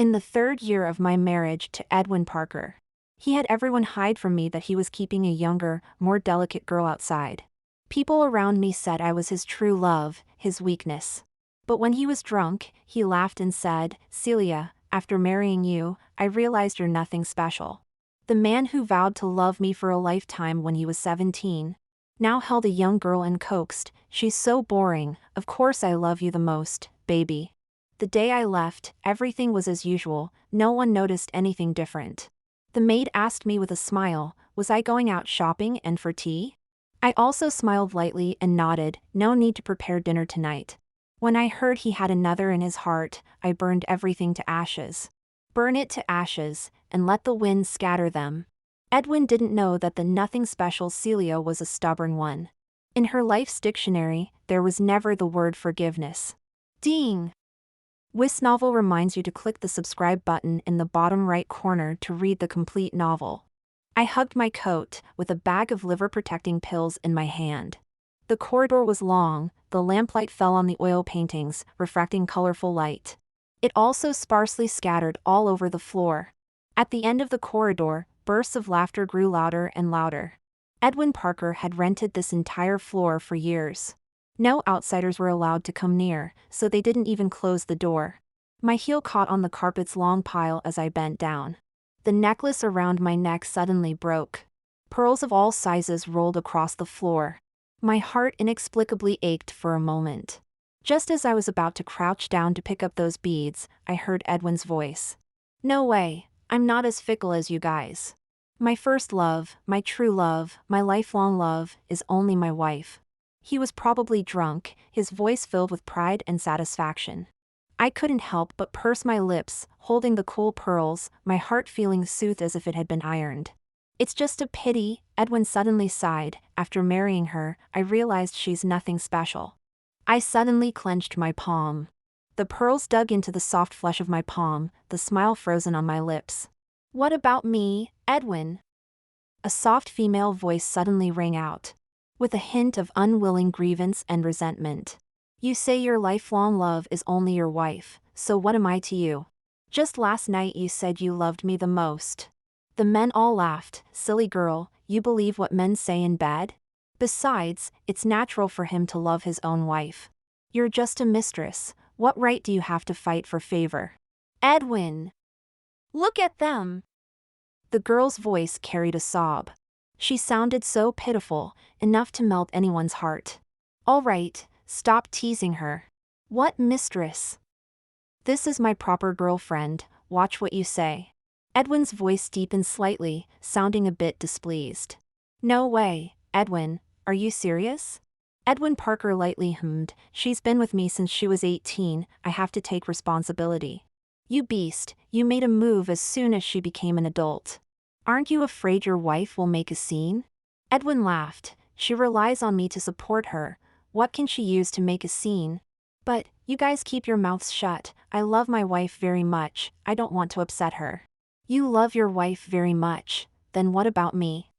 In the 3rd year of my marriage to Edwin Parker. He had everyone hide from me that he was keeping a younger, more delicate girl outside. People around me said I was his true love, his weakness. But when he was drunk, he laughed and said, "Celia, after marrying you, I realized you're nothing special." The man who vowed to love me for a lifetime when he was 17, now held a young girl and coaxed, "She's so boring, of course I love you the most, baby." The day I left, everything was as usual, no one noticed anything different. The maid asked me with a smile, was I going out shopping and for tea? I also smiled lightly and nodded, no need to prepare dinner tonight. When I heard he had another in his heart, I burned everything to ashes. Burn it to ashes, and let the wind scatter them. Edwin didn't know that the nothing special Celia was a stubborn one. In her life's dictionary, there was never the word forgiveness. Ding! This novel reminds you to click the subscribe button in the bottom right corner to read the complete novel. I hugged my coat, with a bag of liver-protecting pills in my hand. The corridor was long, the lamplight fell on the oil paintings, refracting colorful light. It also sparsely scattered all over the floor. At the end of the corridor, bursts of laughter grew louder and louder. Edwin Parker had rented this entire floor for years. No outsiders were allowed to come near, so they didn't even close the door. My heel caught on the carpet's long pile as I bent down. The necklace around my neck suddenly broke. Pearls of all sizes rolled across the floor. My heart inexplicably ached for a moment. Just as I was about to crouch down to pick up those beads, I heard Edwin's voice. "No way, I'm not as fickle as you guys. My first love, my true love, my lifelong love, is only my wife." He was probably drunk, his voice filled with pride and satisfaction. I couldn't help but purse my lips, holding the cool pearls, my heart feeling soothed as if it had been ironed. "It's just a pity," Edwin suddenly sighed. "After marrying her, I realized she's nothing special." I suddenly clenched my palm. The pearls dug into the soft flesh of my palm, the smile frozen on my lips. "What about me, Edwin?" A soft female voice suddenly rang out, with a hint of unwilling grievance and resentment. "You say your lifelong love is only your wife, so what am I to you? Just last night you said you loved me the most." The men all laughed. "Silly girl, you believe what men say in bed? Besides, it's natural for him to love his own wife. You're just a mistress, what right do you have to fight for favor?" "Edwin! Look at them!" The girl's voice carried a sob. She sounded so pitiful, enough to melt anyone's heart. "All right, stop teasing her." "What mistress?" "This is my proper girlfriend, watch what you say." Edwin's voice deepened slightly, sounding a bit displeased. "No way, Edwin, are you serious?" Edwin Parker lightly hummed, "She's been with me since she was 18, I have to take responsibility." "You beast, you made a move as soon as she became an adult. Aren't you afraid your wife will make a scene?" Edwin laughed. "She relies on me to support her, what can she use to make a scene? But, you guys keep your mouths shut, I love my wife very much, I don't want to upset her." "You love your wife very much, then what about me?"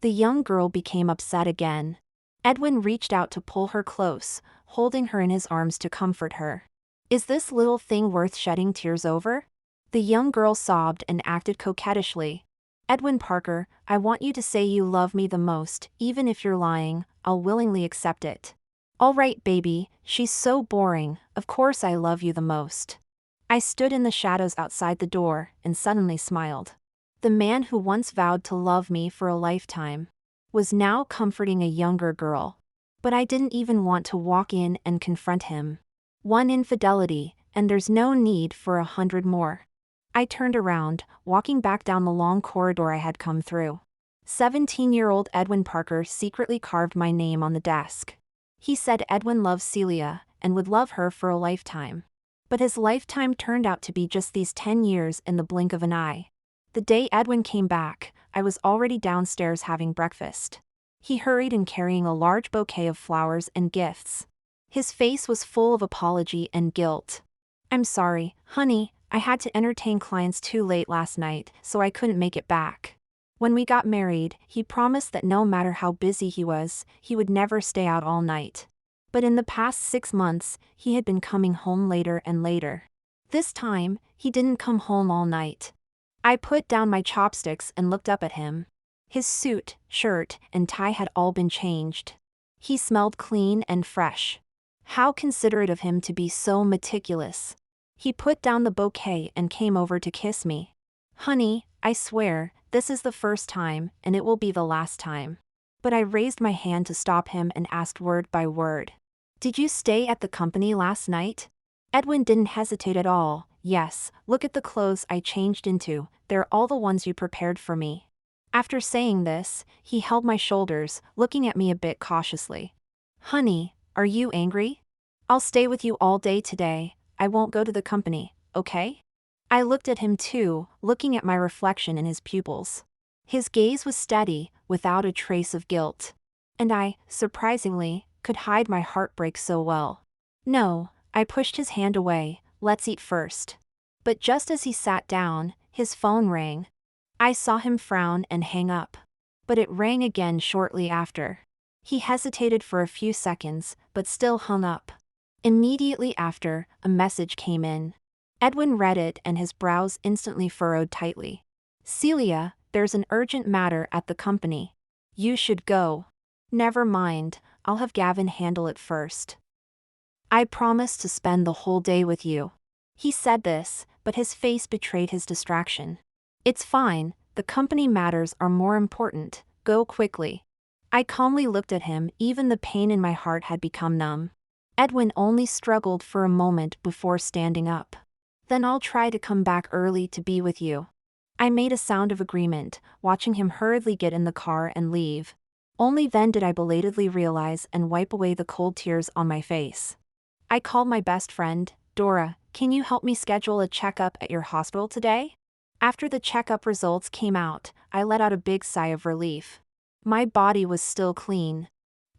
The young girl became upset again. Edwin reached out to pull her close, holding her in his arms to comfort her. "Is this little thing worth shedding tears over?" The young girl sobbed and acted coquettishly. "Edwin Parker, I want you to say you love me the most, even if you're lying, I'll willingly accept it." "All right, baby, she's so boring, of course I love you the most." I stood in the shadows outside the door, and suddenly smiled. The man who once vowed to love me for a lifetime was now comforting a younger girl. But I didn't even want to walk in and confront him. One infidelity, and there's no need for 100 more. I turned around, walking back down the long corridor I had come through. 17-year-old Edwin Parker secretly carved my name on the desk. He said Edwin loves Celia, and would love her for a lifetime. But his lifetime turned out to be just these 10 years in the blink of an eye. The day Edwin came back, I was already downstairs having breakfast. He hurried in carrying a large bouquet of flowers and gifts. His face was full of apology and guilt. "I'm sorry, honey, I had to entertain clients too late last night, so I couldn't make it back." When we got married, he promised that no matter how busy he was, he would never stay out all night. But in the past 6 months, he had been coming home later and later. This time, he didn't come home all night. I put down my chopsticks and looked up at him. His suit, shirt, and tie had all been changed. He smelled clean and fresh. How considerate of him to be so meticulous. He put down the bouquet and came over to kiss me. Honey, I swear, this is the first time, and it will be the last time. But I raised my hand to stop him and asked word by word. Did you stay at the company last night? Edwin didn't hesitate at all. Yes, look at the clothes I changed into, they're all the ones you prepared for me. After saying this, he held my shoulders, looking at me a bit cautiously. Honey, are you angry? I'll stay with you all day today, I won't go to the company, okay? I looked at him too, looking at my reflection in his pupils. His gaze was steady, without a trace of guilt. And I, surprisingly, could hide my heartbreak so well. No, I pushed his hand away, let's eat first. But just as he sat down, his phone rang. I saw him frown and hang up. But it rang again shortly after. He hesitated for a few seconds, but still hung up. Immediately after, a message came in. Edwin read it and his brows instantly furrowed tightly. Celia, there's an urgent matter at the company. You should go. Never mind, I'll have Gavin handle it first. I promise to spend the whole day with you. He said this, but his face betrayed his distraction. It's fine, the company matters are more important, go quickly. I calmly looked at him, even the pain in my heart had become numb. Edwin only struggled for a moment before standing up. Then I'll try to come back early to be with you. I made a sound of agreement, watching him hurriedly get in the car and leave. Only then did I belatedly realize and wipe away the cold tears on my face. I called my best friend, Dora, can you help me schedule a checkup at your hospital today? After the checkup results came out, I let out a big sigh of relief. My body was still clean.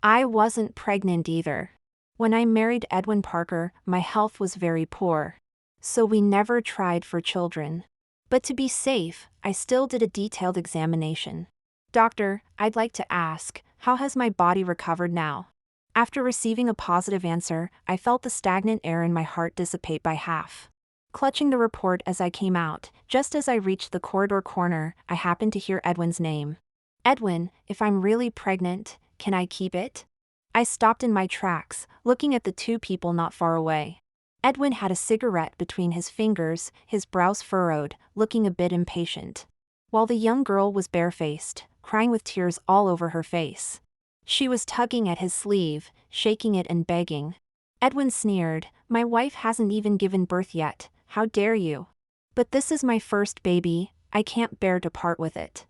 I wasn't pregnant either. When I married Edwin Parker, my health was very poor. So we never tried for children. But to be safe, I still did a detailed examination. Doctor, I'd like to ask, how has my body recovered now? After receiving a positive answer, I felt the stagnant air in my heart dissipate by half. Clutching the report as I came out, just as I reached the corridor corner, I happened to hear Edwin's name. Edwin, if I'm really pregnant, can I keep it? I stopped in my tracks, looking at the two people not far away. Edwin had a cigarette between his fingers, his brows furrowed, looking a bit impatient. While the young girl was barefaced, crying with tears all over her face. She was tugging at his sleeve, shaking it and begging. Edwin sneered, my wife hasn't even given birth yet, how dare you? But this is my first baby, I can't bear to part with it.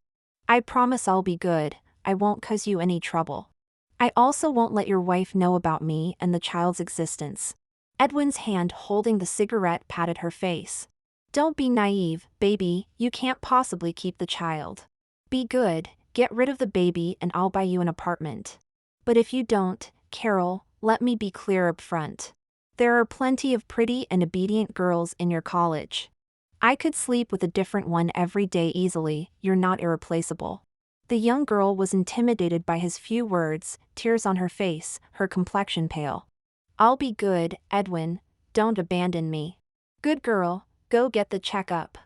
I promise I'll be good, I won't cause you any trouble. I also won't let your wife know about me and the child's existence. Edwin's hand holding the cigarette patted her face. Don't be naive, baby, you can't possibly keep the child. Be good, get rid of the baby and I'll buy you an apartment. But if you don't, Carol, let me be clear up front. There are plenty of pretty and obedient girls in your college. I could sleep with a different one every day easily, you're not irreplaceable. The young girl was intimidated by his few words, tears on her face, her complexion pale. I'll be good, Edwin, don't abandon me. Good girl, go get the checkup.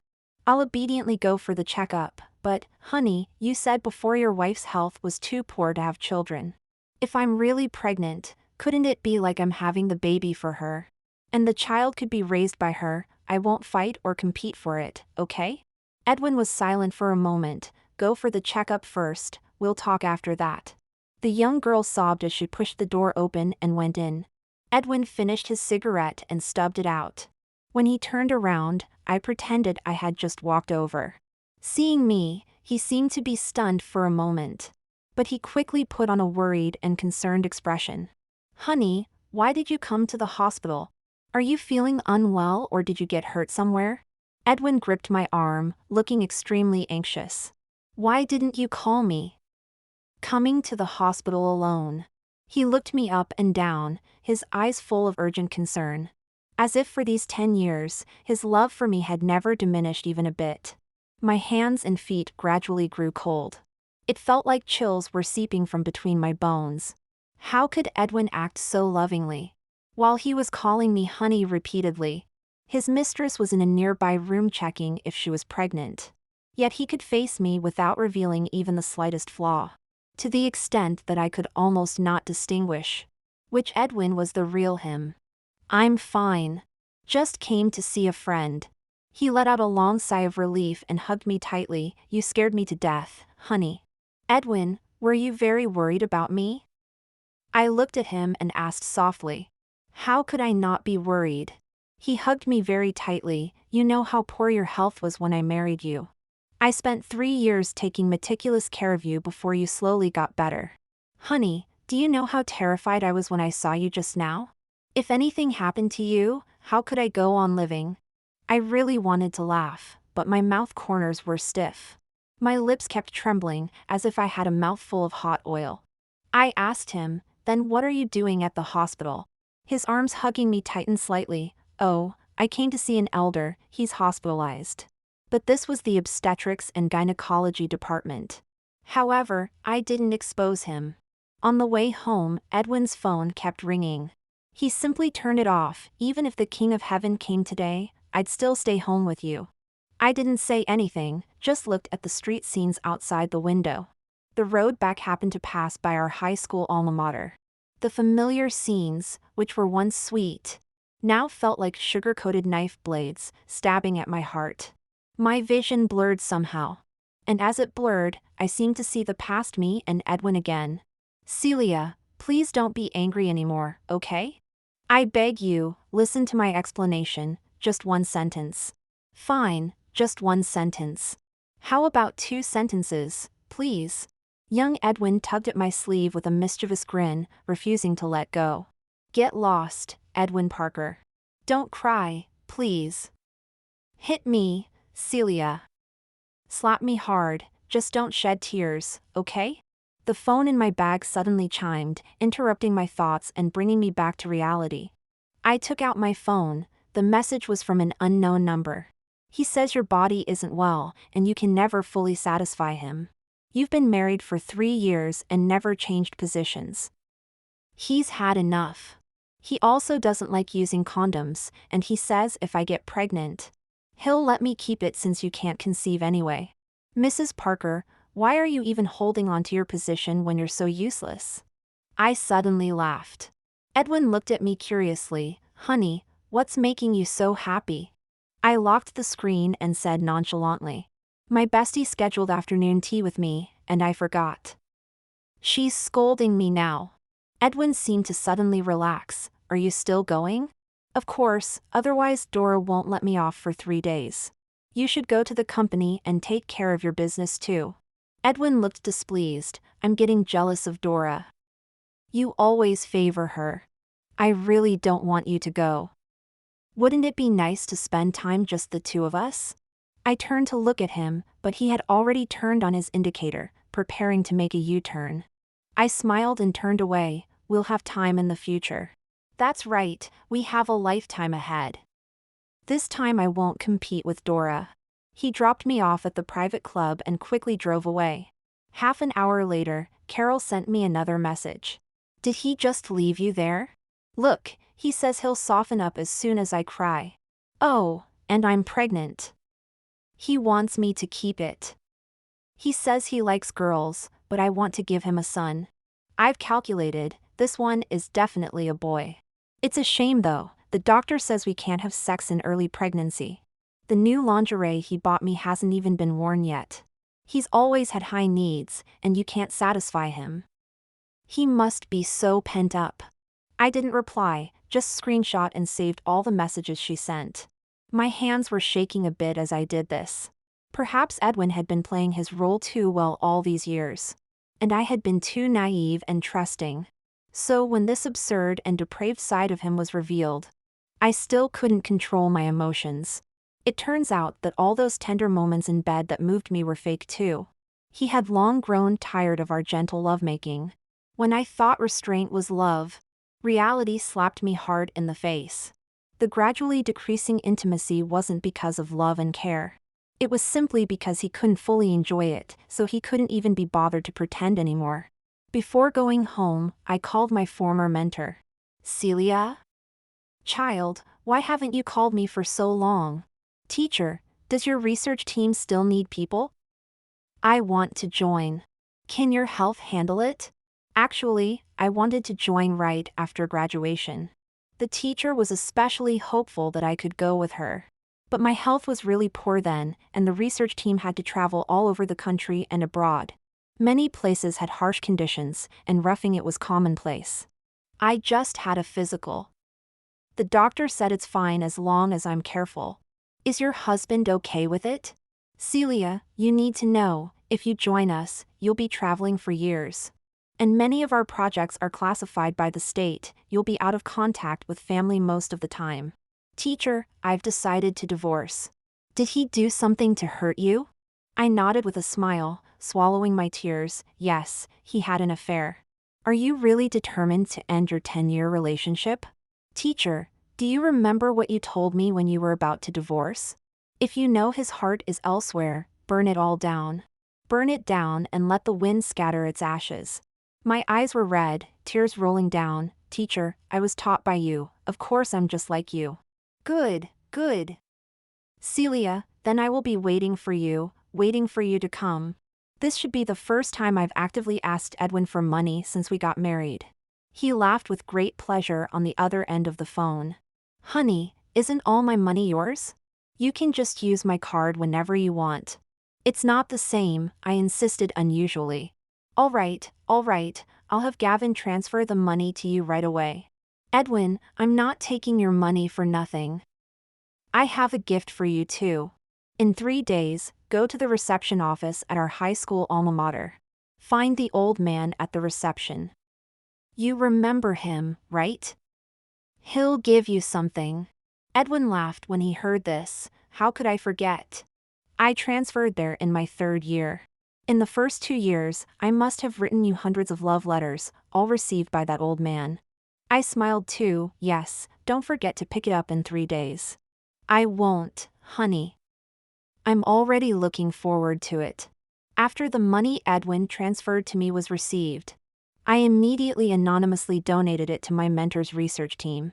I'll obediently go for the checkup, but, honey, you said before your wife's health was too poor to have children. If I'm really pregnant, couldn't it be like I'm having the baby for her? And the child could be raised by her, I won't fight or compete for it, okay? Edwin was silent for a moment. Go for the checkup first, we'll talk after that. The young girl sobbed as she pushed the door open and went in. Edwin finished his cigarette and stubbed it out. When he turned around, I pretended I had just walked over. Seeing me, he seemed to be stunned for a moment. But he quickly put on a worried and concerned expression. Honey, why did you come to the hospital? Are you feeling unwell or did you get hurt somewhere? Edwin gripped my arm, looking extremely anxious. Why didn't you call me? Coming to the hospital alone. He looked me up and down, his eyes full of urgent concern. As if for these 10 years, his love for me had never diminished even a bit. My hands and feet gradually grew cold. It felt like chills were seeping from between my bones. How could Edwin act so lovingly? While he was calling me honey repeatedly. His mistress was in a nearby room checking if she was pregnant. Yet he could face me without revealing even the slightest flaw. To the extent that I could almost not distinguish which Edwin was the real him. "I'm fine. Just came to see a friend." He let out a long sigh of relief and hugged me tightly. "You scared me to death, honey." "Edwin, were you very worried about me?" I looked at him and asked softly. How could I not be worried? He hugged me very tightly. "You know how poor your health was when I married you. I spent 3 years taking meticulous care of you before you slowly got better. Honey, do you know how terrified I was when I saw you just now? If anything happened to you, how could I go on living?" I really wanted to laugh, but my mouth corners were stiff. My lips kept trembling, as if I had a mouthful of hot oil. I asked him, "Then what are you doing at the hospital?" His arms hugging me tightened slightly. "Oh, I came to see an elder, he's hospitalized." But this was the obstetrics and gynecology department. However, I didn't expose him. On the way home, Edwin's phone kept ringing. He simply turned it off. "Even if the King of Heaven came today, I'd still stay home with you." I didn't say anything, just looked at the street scenes outside the window. The road back happened to pass by our high school alma mater. The familiar scenes, which were once sweet, now felt like sugar-coated knife blades, stabbing at my heart. My vision blurred somehow. And as it blurred, I seemed to see the past me and Edwin again. "Celia, please don't be angry anymore, okay? I beg you, listen to my explanation, just one sentence." "Fine, just one sentence." "How about 2 sentences, please?" Young Edwin tugged at my sleeve with a mischievous grin, refusing to let go. "Get lost, Edwin Parker. Don't cry, please. Hit me, Celia. Slap me hard, just don't shed tears, okay?" The phone in my bag suddenly chimed, interrupting my thoughts and bringing me back to reality. I took out my phone. The message was from an unknown number. "He says your body isn't well, and you can never fully satisfy him. You've been married for 3 years and never changed positions. He's had enough. He also doesn't like using condoms, and he says if I get pregnant, he'll let me keep it since you can't conceive anyway. Mrs. Parker, why are you even holding on to your position when you're so useless?" I suddenly laughed. Edwin looked at me curiously. "Honey, what's making you so happy?" I locked the screen and said nonchalantly, "My bestie scheduled afternoon tea with me, and I forgot." "She's scolding me now." Edwin seemed to suddenly relax. "Are you still going?" "Of course, otherwise Dora won't let me off for 3 days. You should go to the company and take care of your business too." Edwin looked displeased. "I'm getting jealous of Dora." "You always favor her. I really don't want you to go. Wouldn't it be nice to spend time just the 2 of us?" I turned to look at him, but he had already turned on his indicator, preparing to make a U-turn. I smiled and turned away. "We'll have time in the future." "That's right, we have a lifetime ahead. This time I won't compete with Dora." He dropped me off at the private club and quickly drove away. Half an hour later, Carol sent me another message. "Did he just leave you there? Look, he says he'll soften up as soon as I cry. Oh, and I'm pregnant. He wants me to keep it. He says he likes girls, but I want to give him a son. I've calculated, this one is definitely a boy. It's a shame though, the doctor says we can't have sex in early pregnancy. The new lingerie he bought me hasn't even been worn yet. He's always had high needs, and you can't satisfy him. He must be so pent up." I didn't reply, just screenshot and saved all the messages she sent. My hands were shaking a bit as I did this. Perhaps Edwin had been playing his role too well all these years. And I had been too naive and trusting. So when this absurd and depraved side of him was revealed, I still couldn't control my emotions. It turns out that all those tender moments in bed that moved me were fake too. He had long grown tired of our gentle lovemaking. When I thought restraint was love, reality slapped me hard in the face. The gradually decreasing intimacy wasn't because of love and care. It was simply because he couldn't fully enjoy it, so he couldn't even be bothered to pretend anymore. Before going home, I called my former mentor. "Celia? Child, Why haven't you called me for so long? Teacher, does your research team still need people? I want to join. Can your health handle it? Actually, I wanted to join right after graduation. The teacher was especially hopeful that I could go with her. But my health was really poor then, and the research team had to travel all over the country and abroad. Many places had harsh conditions, and roughing it was commonplace. I just had a physical. The doctor said it's fine as long as I'm careful. Is your husband okay with it? Celia, you need to know, if you join us, you'll be traveling for years. And many of our projects are classified by the state, you'll be out of contact with family most of the time. Teacher, I've decided to divorce. Did he do something to hurt you? I nodded with a smile, swallowing my tears. Yes, he had an affair. Are you really determined to end your 10-year relationship? Teacher, do you remember what you told me when you were about to divorce? If you know his heart is elsewhere, burn it all down. Burn it down and let the wind scatter its ashes. My eyes were red, tears rolling down. Teacher, I was taught by you, of course I'm just like you. Good, good. Celia, then I will be waiting for you to come. This should be the first time I've actively asked Edwin for money since we got married. He laughed with great pleasure on the other end of the phone. Honey, isn't all my money yours? You can just use my card whenever you want. It's not the same, I insisted unusually. All right, I'll have Gavin transfer the money to you right away. Edwin, I'm not taking your money for nothing. I have a gift for you too. In 3 days, go to the reception office at our high school alma mater. Find the old man at the reception. You remember him, right? He'll give you something. Edwin laughed when he heard this. How could I forget? I transferred there in my 3rd year. In the first 2 years, I must have written you hundreds of love letters, all received by that old man. I smiled too. Yes, don't forget to pick it up in 3 days. I won't, honey. I'm already looking forward to it. After the money Edwin transferred to me was received, I immediately anonymously donated it to my mentor's research team.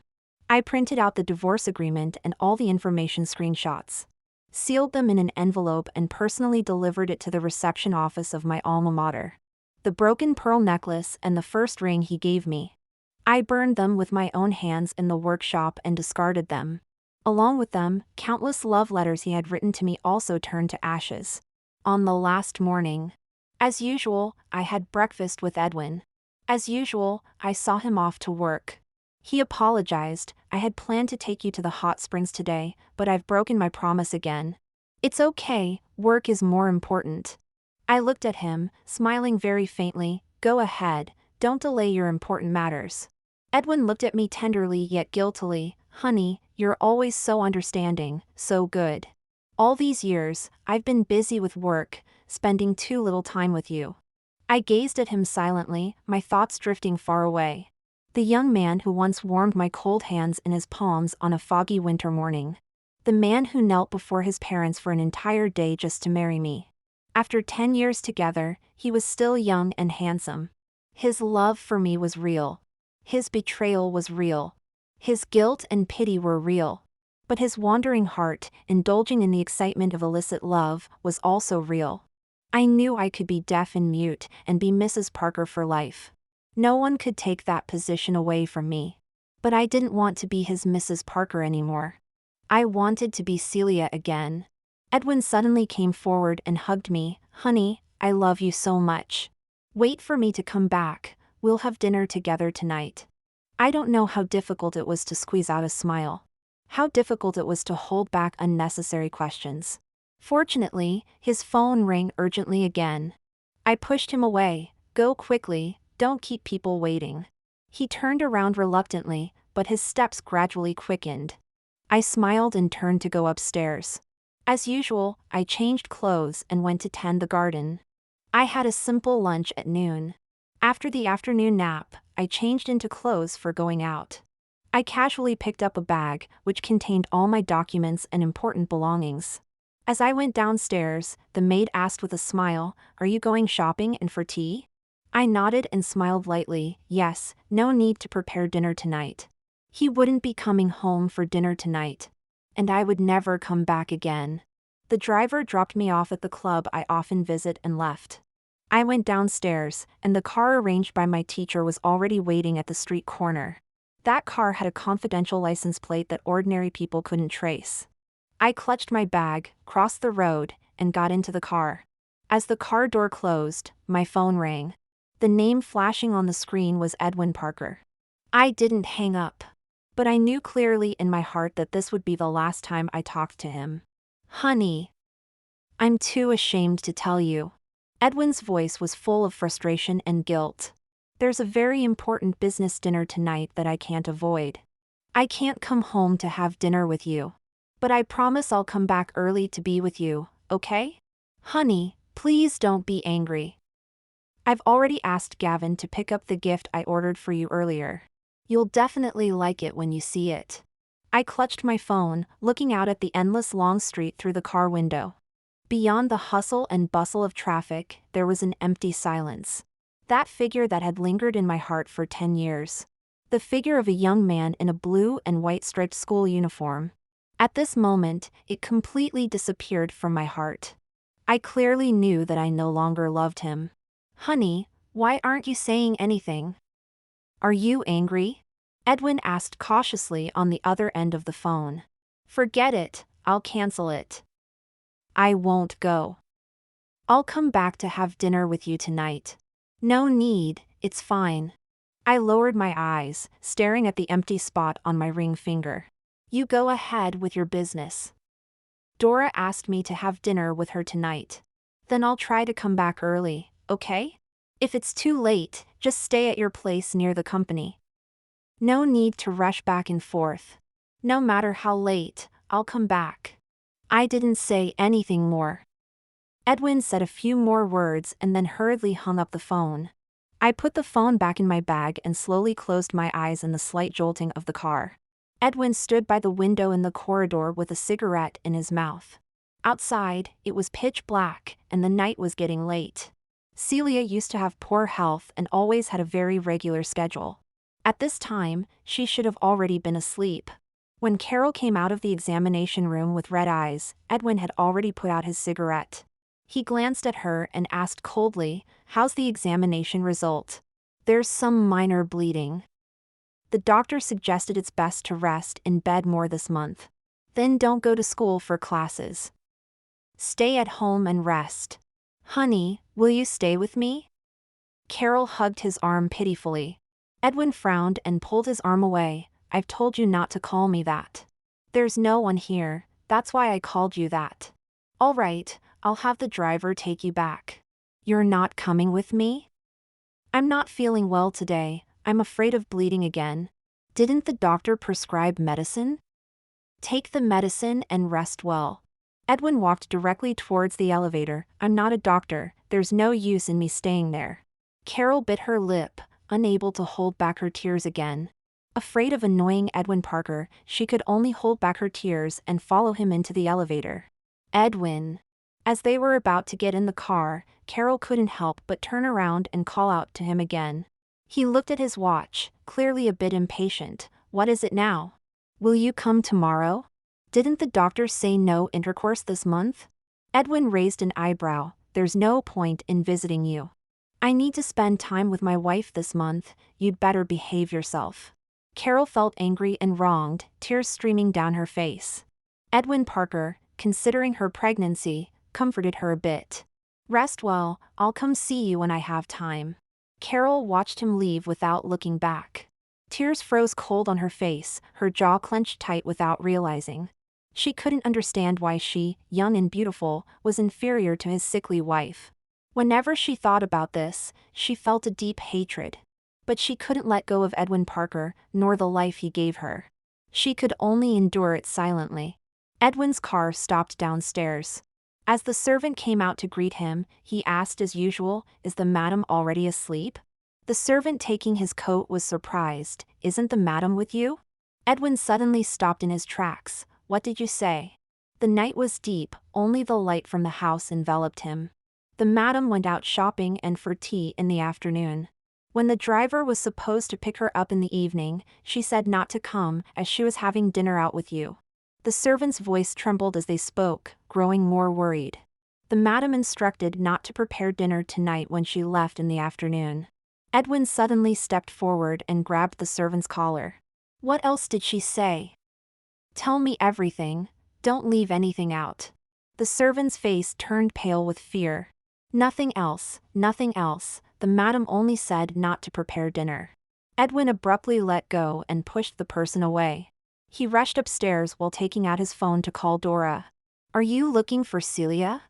I printed out the divorce agreement and all the information screenshots, sealed them in an envelope and personally delivered it to the reception office of my alma mater. The broken pearl necklace and the first ring he gave me, I burned them with my own hands in the workshop and discarded them. Along with them, countless love letters he had written to me also turned to ashes. On the last morning, as usual, I had breakfast with Edwin. As usual, I saw him off to work. He apologized. I had planned to take you to the hot springs today, but I've broken my promise again. It's okay, work is more important. I looked at him, smiling very faintly. Go ahead, don't delay your important matters. Edwin looked at me tenderly yet guiltily. Honey, you're always so understanding, so good. All these years, I've been busy with work, spending too little time with you. I gazed at him silently, my thoughts drifting far away. The young man who once warmed my cold hands in his palms on a foggy winter morning. The man who knelt before his parents for an entire day just to marry me. After 10 years together, he was still young and handsome. His love for me was real. His betrayal was real. His guilt and pity were real. But his wandering heart, indulging in the excitement of illicit love, was also real. I knew I could be deaf and mute and be Mrs. Parker for life. No one could take that position away from me. But I didn't want to be his Mrs. Parker anymore. I wanted to be Celia again. Edwin suddenly came forward and hugged me. Honey, I love you so much. Wait for me to come back, we'll have dinner together tonight. I don't know how difficult it was to squeeze out a smile. How difficult it was to hold back unnecessary questions. Fortunately, his phone rang urgently again. I pushed him away. Go quickly, don't keep people waiting. He turned around reluctantly, but his steps gradually quickened. I smiled and turned to go upstairs. As usual, I changed clothes and went to tend the garden. I had a simple lunch at noon. After the afternoon nap, I changed into clothes for going out. I casually picked up a bag, which contained all my documents and important belongings. As I went downstairs, the maid asked with a smile, "Are you going shopping and for tea?" I nodded and smiled lightly. Yes, no need to prepare dinner tonight. He wouldn't be coming home for dinner tonight. And I would never come back again. The driver dropped me off at the club I often visit and left. I went downstairs, and the car arranged by my teacher was already waiting at the street corner. That car had a confidential license plate that ordinary people couldn't trace. I clutched my bag, crossed the road, and got into the car. As the car door closed, my phone rang. The name flashing on the screen was Edwin Parker. I didn't hang up. But I knew clearly in my heart that this would be the last time I talked to him. Honey. I'm too ashamed to tell you. Edwin's voice was full of frustration and guilt. There's a very important business dinner tonight that I can't avoid. I can't come home to have dinner with you. But I promise I'll come back early to be with you, okay? Honey, please don't be angry. I've already asked Gavin to pick up the gift I ordered for you earlier. You'll definitely like it when you see it. I clutched my phone, looking out at the endless long street through the car window. Beyond the hustle and bustle of traffic, there was an empty silence. That figure that had lingered in my heart for 10 years. The figure of a young man in a blue and white striped school uniform. At this moment, it completely disappeared from my heart. I clearly knew that I no longer loved him. Honey, why aren't you saying anything? Are you angry? Edwin asked cautiously on the other end of the phone. Forget it, I'll cancel it. I won't go. I'll come back to have dinner with you tonight. No need, it's fine. I lowered my eyes, staring at the empty spot on my ring finger. You go ahead with your business. Dora asked me to have dinner with her tonight. Then I'll try to come back early, okay? If it's too late, just stay at your place near the company. No need to rush back and forth. No matter how late, I'll come back. I didn't say anything more. Edwin said a few more words and then hurriedly hung up the phone. I put the phone back in my bag and slowly closed my eyes in the slight jolting of the car. Edwin stood by the window in the corridor with a cigarette in his mouth. Outside, it was pitch black, and the night was getting late. Celia used to have poor health and always had a very regular schedule. At this time, she should have already been asleep. When Carol came out of the examination room with red eyes, Edwin had already put out his cigarette. He glanced at her and asked coldly, "How's the examination result?" "There's some minor bleeding. The doctor suggested it's best to rest in bed more this month. Then don't go to school for classes. Stay at home and rest. Honey, will you stay with me?" Carol hugged his arm pitifully. Edwin frowned and pulled his arm away. "I've told you not to call me that. There's no one here, that's why I called you that. All right, I'll have the driver take you back. You're not coming with me?" "I'm not feeling well today, I'm afraid of bleeding again. Didn't the doctor prescribe medicine?" "Take the medicine and rest well." Edwin walked directly towards the elevator. "I'm not a doctor, there's no use in me staying there." Carol bit her lip, unable to hold back her tears again. Afraid of annoying Edwin Parker, she could only hold back her tears and follow him into the elevator. "Edwin." As they were about to get in the car, Carol couldn't help but turn around and call out to him again. He looked at his watch, clearly a bit impatient. "What is it now? Will you come tomorrow? Didn't the doctor say no intercourse this month?" Edwin raised an eyebrow. "There's no point in visiting you. I need to spend time with my wife this month, you'd better behave yourself." Carol felt angry and wronged, tears streaming down her face. Edwin Parker, considering her pregnancy, comforted her a bit. "Rest well, I'll come see you when I have time." Carol watched him leave without looking back. Tears froze cold on her face, her jaw clenched tight without realizing. She couldn't understand why she, young and beautiful, was inferior to his sickly wife. Whenever she thought about this, she felt a deep hatred. But she couldn't let go of Edwin Parker, nor the life he gave her. She could only endure it silently. Edwin's car stopped downstairs. As the servant came out to greet him, he asked as usual, "Is the madam already asleep?" The servant taking his coat was surprised. "Isn't the madam with you?" Edwin suddenly stopped in his tracks. "What did you say?" The night was deep, only the light from the house enveloped him. "The madam went out shopping and for tea in the afternoon." When the driver was supposed to pick her up in the evening, she said not to come as she was having dinner out with you. The servant's voice trembled as they spoke, growing more worried. The madam instructed not to prepare dinner tonight when she left in the afternoon. Edwin suddenly stepped forward and grabbed the servant's collar. What else did she say? Tell me everything, don't leave anything out. The servant's face turned pale with fear. Nothing else, the madam only said not to prepare dinner. Edwin abruptly let go and pushed the person away. He rushed upstairs while taking out his phone to call Dora. Are you looking for Celia?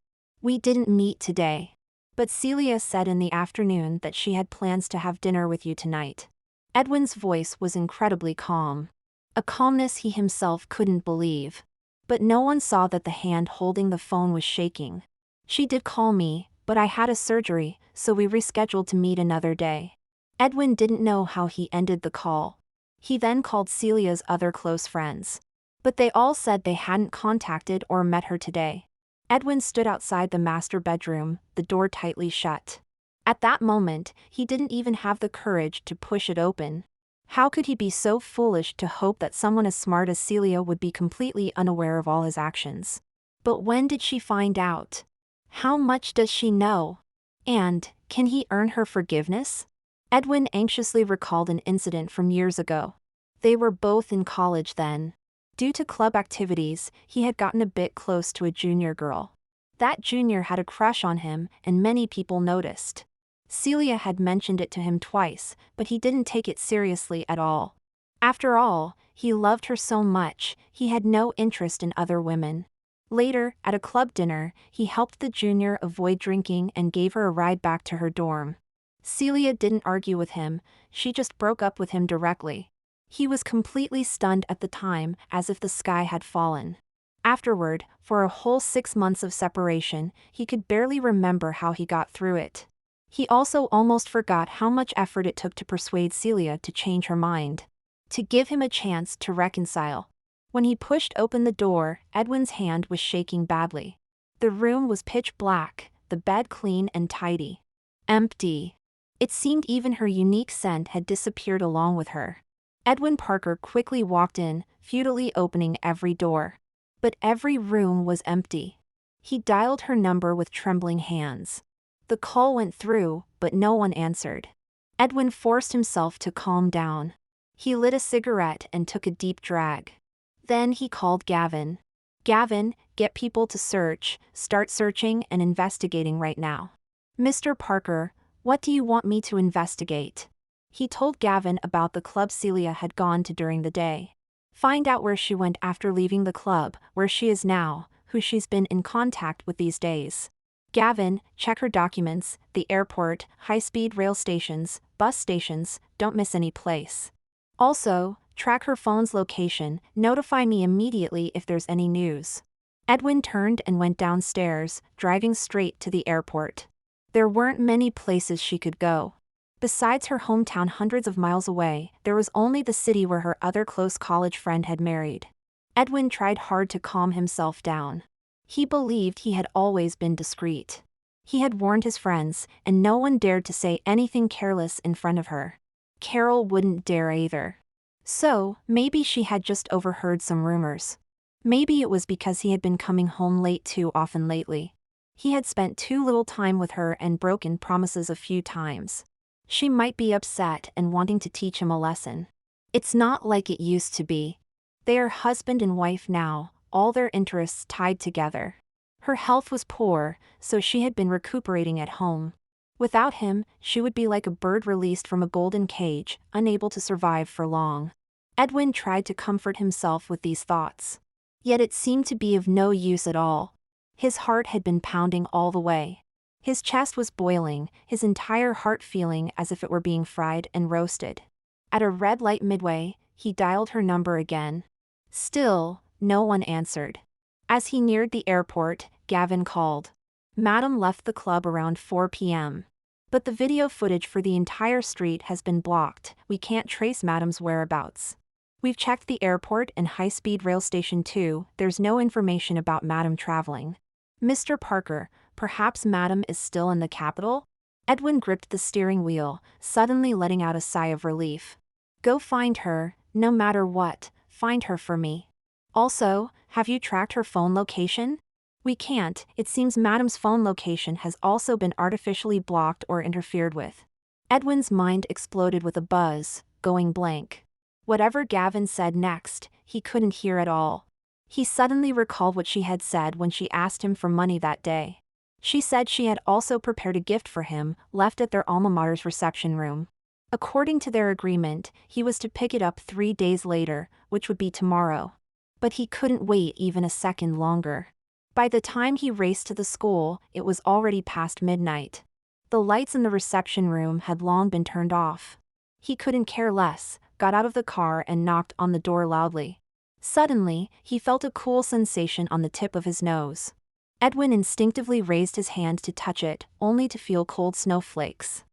We didn't meet today. But Celia said in the afternoon that she had plans to have dinner with you tonight. Edwin's voice was incredibly calm. A calmness he himself couldn't believe. But no one saw that the hand holding the phone was shaking. She did call me, but I had a surgery, so we rescheduled to meet another day. Edwin didn't know how he ended the call. He then called Celia's other close friends. But they all said they hadn't contacted or met her today. Edwin stood outside the master bedroom, the door tightly shut. At that moment, he didn't even have the courage to push it open. How could he be so foolish to hope that someone as smart as Celia would be completely unaware of all his actions? But when did she find out? How much does she know? And, can he earn her forgiveness? Edwin anxiously recalled an incident from years ago. They were both in college then. Due to club activities, he had gotten a bit close to a junior girl. That junior had a crush on him, and many people noticed. Celia had mentioned it to him twice, but he didn't take it seriously at all. After all, he loved her so much, he had no interest in other women. Later, at a club dinner, he helped the junior avoid drinking and gave her a ride back to her dorm. Celia didn't argue with him, she just broke up with him directly. He was completely stunned at the time, as if the sky had fallen. Afterward, for a whole 6 months of separation, he could barely remember how he got through it. He also almost forgot how much effort it took to persuade Celia to change her mind. To give him a chance to reconcile. When he pushed open the door, Edwin's hand was shaking badly. The room was pitch black, the bed clean and tidy. Empty. It seemed even her unique scent had disappeared along with her. Edwin Parker quickly walked in, futilely opening every door. But every room was empty. He dialed her number with trembling hands. The call went through, but no one answered. Edwin forced himself to calm down. He lit a cigarette and took a deep drag. Then he called Gavin. Gavin, get people to search, start searching and investigating right now. Mr. Parker, what do you want me to investigate? He told Gavin about the club Celia had gone to during the day. Find out where she went after leaving the club, where she is now, who she's been in contact with these days. Gavin, check her documents, the airport, high-speed rail stations, bus stations, don't miss any place. Also, track her phone's location, notify me immediately if there's any news. Edwin turned and went downstairs, driving straight to the airport. There weren't many places she could go. Besides her hometown hundreds of miles away, there was only the city where her other close college friend had married. Edwin tried hard to calm himself down. He believed he had always been discreet. He had warned his friends, and no one dared to say anything careless in front of her. Carol wouldn't dare either. So, maybe she had just overheard some rumors. Maybe it was because he had been coming home late too often lately. He had spent too little time with her and broken promises a few times. She might be upset and wanting to teach him a lesson. It's not like it used to be. They are husband and wife now, all their interests tied together. Her health was poor, so she had been recuperating at home. Without him, she would be like a bird released from a golden cage, unable to survive for long. Edwin tried to comfort himself with these thoughts. Yet it seemed to be of no use at all. His heart had been pounding all the way. His chest was boiling, his entire heart feeling as if it were being fried and roasted. At a red light midway, he dialed her number again. Still, no one answered. As he neared the airport, Gavin called. Madam left the club around 4 p.m. But the video footage for the entire street has been blocked, we can't trace Madam's whereabouts. We've checked the airport and high-speed rail station too, there's no information about Madam traveling. Mr. Parker, perhaps Madam is still in the capital? Edwin gripped the steering wheel, suddenly letting out a sigh of relief. Go find her, no matter what, find her for me. Also, have you tracked her phone location? We can't, it seems Madam's phone location has also been artificially blocked or interfered with. Edwin's mind exploded with a buzz, going blank. Whatever Gavin said next, he couldn't hear at all. He suddenly recalled what she had said when she asked him for money that day. She said she had also prepared a gift for him, left at their alma mater's reception room. According to their agreement, he was to pick it up 3 days later, which would be tomorrow. But he couldn't wait even a second longer. By the time he raced to the school, it was already past midnight. The lights in the reception room had long been turned off. He couldn't care less, got out of the car and knocked on the door loudly. Suddenly, he felt a cool sensation on the tip of his nose. Edwin instinctively raised his hand to touch it, only to feel cold snowflakes.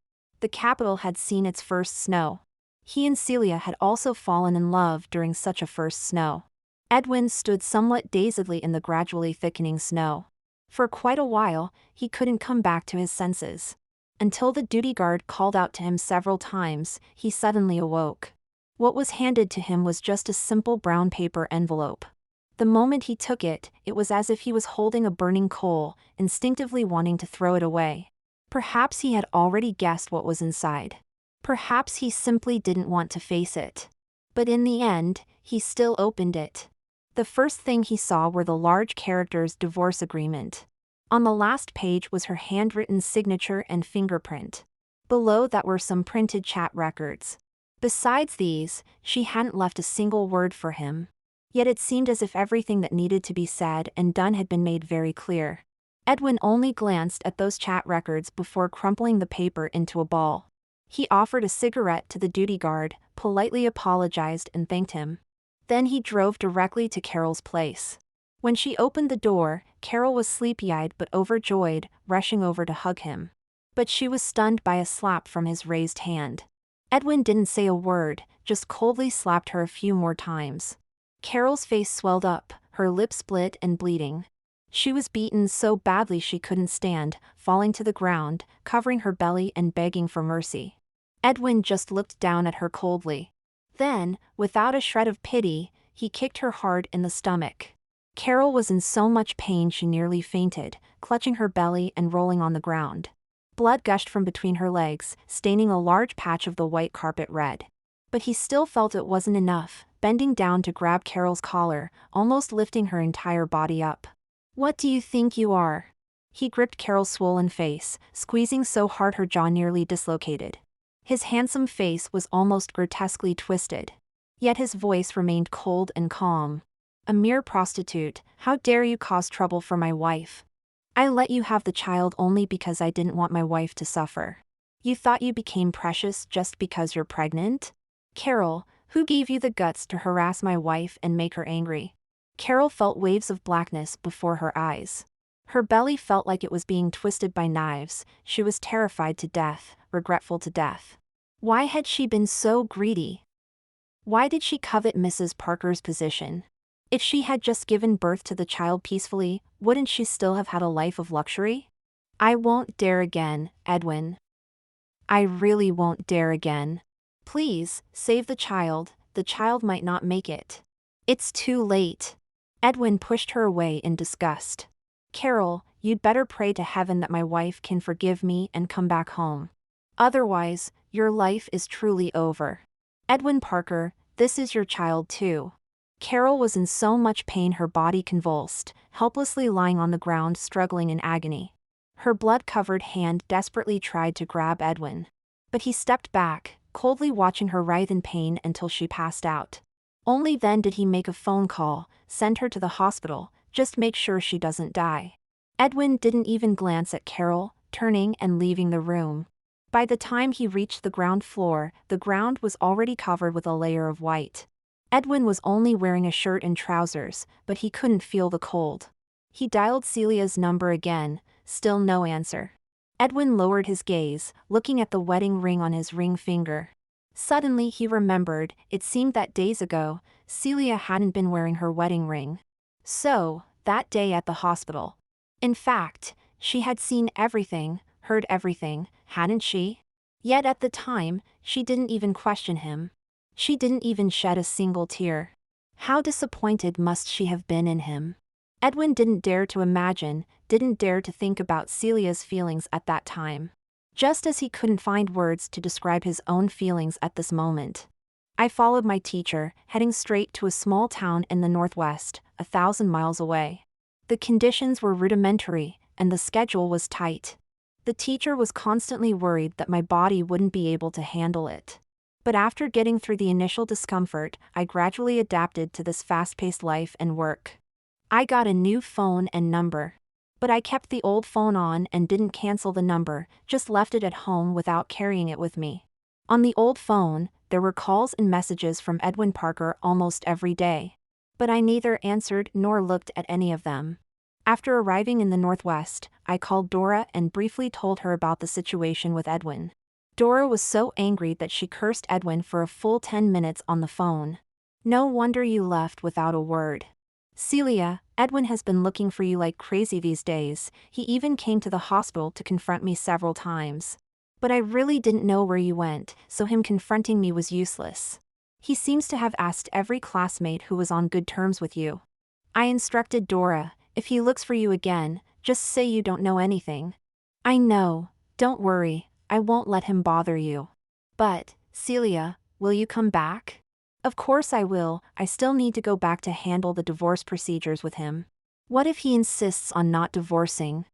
The capital had seen its first snow. He and Celia had also fallen in love during such a first snow. Edwin stood somewhat dazedly in the gradually thickening snow. For quite a while, he couldn't come back to his senses. Until the duty guard called out to him several times, he suddenly awoke. What was handed to him was just a simple brown paper envelope. The moment he took it, it was as if he was holding a burning coal, instinctively wanting to throw it away. Perhaps he had already guessed what was inside. Perhaps he simply didn't want to face it. But in the end, he still opened it. The first thing he saw were the large characters divorce agreement. On the last page was her handwritten signature and fingerprint. Below that were some printed chat records. Besides these, she hadn't left a single word for him. Yet it seemed as if everything that needed to be said and done had been made very clear. Edwin only glanced at those chat records before crumpling the paper into a ball. He offered a cigarette to the duty guard, politely apologized and thanked him. Then he drove directly to Carol's place. When she opened the door, Carol was sleepy-eyed but overjoyed, rushing over to hug him. But she was stunned by a slap from his raised hand. Edwin didn't say a word, just coldly slapped her a few more times. Carol's face swelled up, her lips split and bleeding. She was beaten so badly she couldn't stand, falling to the ground, covering her belly and begging for mercy. Edwin just looked down at her coldly. Then, without a shred of pity, he kicked her hard in the stomach. Carol was in so much pain she nearly fainted, clutching her belly and rolling on the ground. Blood gushed from between her legs, staining a large patch of the white carpet red. But he still felt it wasn't enough, bending down to grab Carol's collar, almost lifting her entire body up. "What do you think you are?" He gripped Carol's swollen face, squeezing so hard her jaw nearly dislocated. His handsome face was almost grotesquely twisted. Yet his voice remained cold and calm. "A mere prostitute, how dare you cause trouble for my wife? I let you have the child only because I didn't want my wife to suffer. You thought you became precious just because you're pregnant? Carol, who gave you the guts to harass my wife and make her angry?" Carol felt waves of blackness before her eyes. Her belly felt like it was being twisted by knives. She was terrified to death, regretful to death. Why had she been so greedy? Why did she covet Mrs. Parker's position? If she had just given birth to the child peacefully, wouldn't she still have had a life of luxury? "I won't dare again, Edwin. I really won't dare again. Please, save the child might not make it. It's too late." Edwin pushed her away in disgust. "Carol, you'd better pray to heaven that my wife can forgive me and come back home. Otherwise, your life is truly over. Edwin Parker, this is your child too." Carol was in so much pain her body convulsed, helplessly lying on the ground struggling in agony. Her blood-covered hand desperately tried to grab Edwin. But he stepped back, coldly watching her writhe in pain until she passed out. Only then did he make a phone call, send her to the hospital, just make sure she doesn't die. Edwin didn't even glance at Carol, turning and leaving the room. By the time he reached the ground floor, the ground was already covered with a layer of white. Edwin was only wearing a shirt and trousers, but he couldn't feel the cold. He dialed Celia's number again, still no answer. Edwin lowered his gaze, looking at the wedding ring on his ring finger. Suddenly he remembered, it seemed that days ago, Celia hadn't been wearing her wedding ring. So, that day at the hospital. In fact, she had seen everything, heard everything, hadn't she? Yet at the time, she didn't even question him. She didn't even shed a single tear. How disappointed must she have been in him? Edwin didn't dare to imagine, didn't dare to think about Celia's feelings at that time. Just as he couldn't find words to describe his own feelings at this moment. I followed my teacher, heading straight to a small town in the northwest, 1,000 miles away. The conditions were rudimentary, and the schedule was tight. The teacher was constantly worried that my body wouldn't be able to handle it. But after getting through the initial discomfort, I gradually adapted to this fast-paced life and work. I got a new phone and number. But I kept the old phone on and didn't cancel the number, just left it at home without carrying it with me. On the old phone, there were calls and messages from Edwin Parker almost every day. But I neither answered nor looked at any of them. After arriving in the Northwest, I called Dora and briefly told her about the situation with Edwin. Dora was so angry that she cursed Edwin for a full 10 minutes on the phone. No wonder you left without a word. Celia, Edwin has been looking for you like crazy these days. He even came to the hospital to confront me several times. But I really didn't know where you went, so him confronting me was useless. He seems to have asked every classmate who was on good terms with you. I instructed Dora, if he looks for you again, just say you don't know anything. I know, don't worry, I won't let him bother you. But, Celia, will you come back? Of course I will. I still need to go back to handle the divorce procedures with him. What if he insists on not divorcing?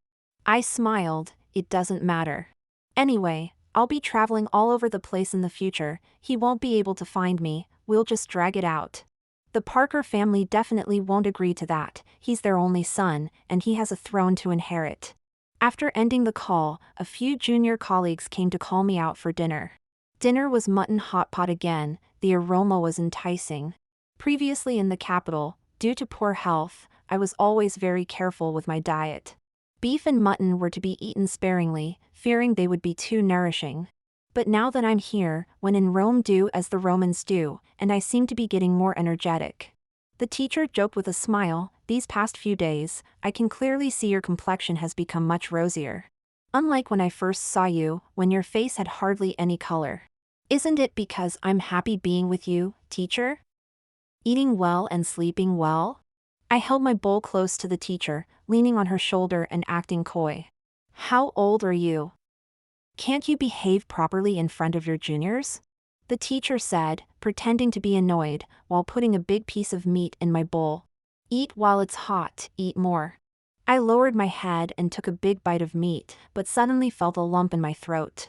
I smiled, it doesn't matter. Anyway, I'll be traveling all over the place in the future, he won't be able to find me, we'll just drag it out. The Parker family definitely won't agree to that, he's their only son, and he has a throne to inherit. After ending the call, a few junior colleagues came to call me out for dinner. Dinner was mutton hot pot again, the aroma was enticing. Previously in the capital, due to poor health, I was always very careful with my diet. Beef and mutton were to be eaten sparingly, fearing they would be too nourishing. But now that I'm here, when in Rome do as the Romans do, and I seem to be getting more energetic. The teacher joked with a smile, these past few days, I can clearly see your complexion has become much rosier. Unlike when I first saw you, when your face had hardly any color. Isn't it because I'm happy being with you, teacher? Eating well and sleeping well? I held my bowl close to the teacher, leaning on her shoulder and acting coy. How old are you? Can't you behave properly in front of your juniors? The teacher said, pretending to be annoyed, while putting a big piece of meat in my bowl. Eat while it's hot, eat more. I lowered my head and took a big bite of meat, but suddenly felt a lump in my throat.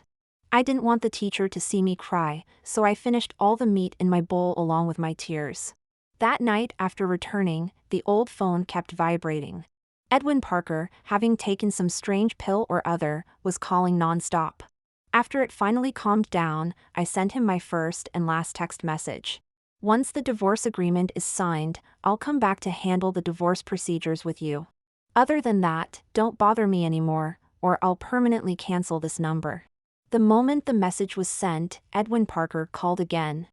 I didn't want the teacher to see me cry, so I finished all the meat in my bowl along with my tears. That night after returning, the old phone kept vibrating. Edwin Parker, having taken some strange pill or other, was calling non-stop. After it finally calmed down, I sent him my first and last text message. Once the divorce agreement is signed, I'll come back to handle the divorce procedures with you. Other than that, don't bother me anymore, or I'll permanently cancel this number. The moment the message was sent, Edwin Parker called again.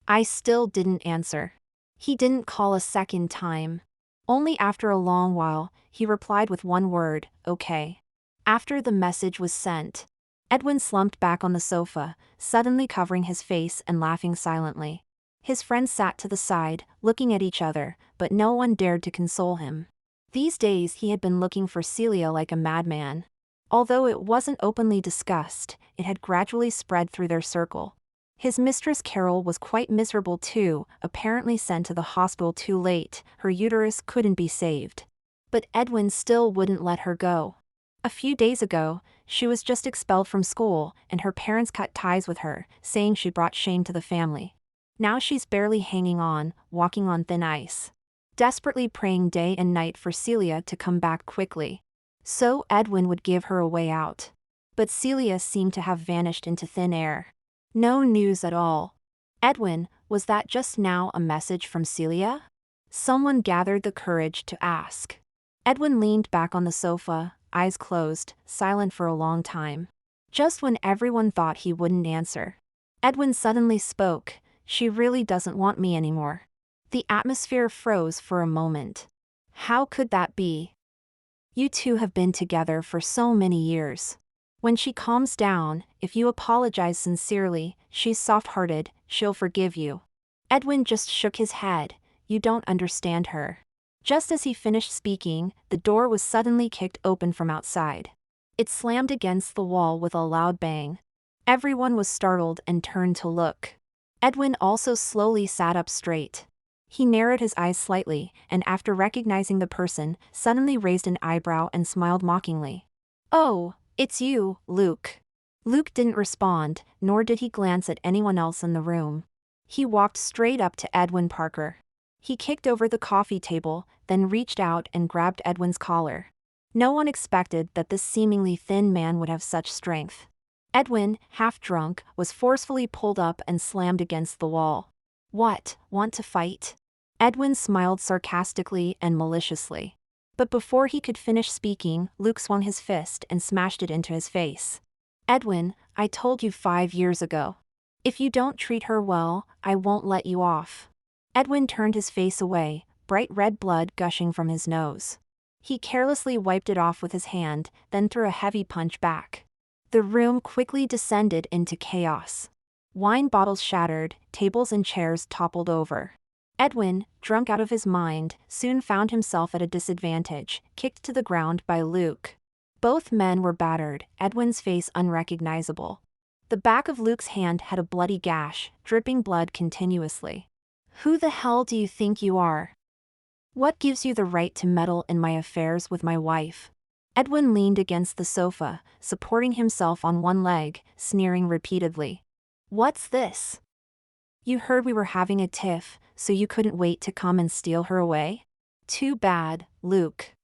I still didn't answer. He didn't call a second time. Only after a long while, he replied with one word, okay. After the message was sent, Edwin slumped back on the sofa, suddenly covering his face and laughing silently. His friends sat to the side, looking at each other, but no one dared to console him. These days he had been looking for Celia like a madman. Although it wasn't openly discussed, it had gradually spread through their circle. His mistress Carol was quite miserable too, apparently sent to the hospital too late, her uterus couldn't be saved. But Edwin still wouldn't let her go. A few days ago, she was just expelled from school, and her parents cut ties with her, saying she brought shame to the family. Now she's barely hanging on, walking on thin ice. Desperately praying day and night for Celia to come back quickly. So Edwin would give her a way out. But Celia seemed to have vanished into thin air. No news at all. Edwin, was that just now a message from Celia? Someone gathered the courage to ask. Edwin leaned back on the sofa, eyes closed, silent for a long time. Just when everyone thought he wouldn't answer, Edwin suddenly spoke, she really doesn't want me anymore. The atmosphere froze for a moment. How could that be? You two have been together for so many years. When she calms down, if you apologize sincerely, she's soft-hearted, she'll forgive you. Edwin just shook his head. You don't understand her. Just as he finished speaking, the door was suddenly kicked open from outside. It slammed against the wall with a loud bang. Everyone was startled and turned to look. Edwin also slowly sat up straight. He narrowed his eyes slightly, and after recognizing the person, suddenly raised an eyebrow and smiled mockingly. "Oh, it's you, Luke." Luke didn't respond, nor did he glance at anyone else in the room. He walked straight up to Edwin Parker. He kicked over the coffee table, then reached out and grabbed Edwin's collar. No one expected that this seemingly thin man would have such strength. Edwin, half drunk, was forcefully pulled up and slammed against the wall. "What, want to fight?" Edwin smiled sarcastically and maliciously. But before he could finish speaking, Luke swung his fist and smashed it into his face. "Edwin, I told you 5 years ago. If you don't treat her well, I won't let you off." Edwin turned his face away, bright red blood gushing from his nose. He carelessly wiped it off with his hand, then threw a heavy punch back. The room quickly descended into chaos. Wine bottles shattered, tables and chairs toppled over. Edwin, drunk out of his mind, soon found himself at a disadvantage, kicked to the ground by Luke. Both men were battered, Edwin's face unrecognizable. The back of Luke's hand had a bloody gash, dripping blood continuously. "Who the hell do you think you are? What gives you the right to meddle in my affairs with my wife?" Edwin leaned against the sofa, supporting himself on one leg, sneering repeatedly. "What's this? You heard we were having a tiff, so you couldn't wait to come and steal her away? Too bad, Luke.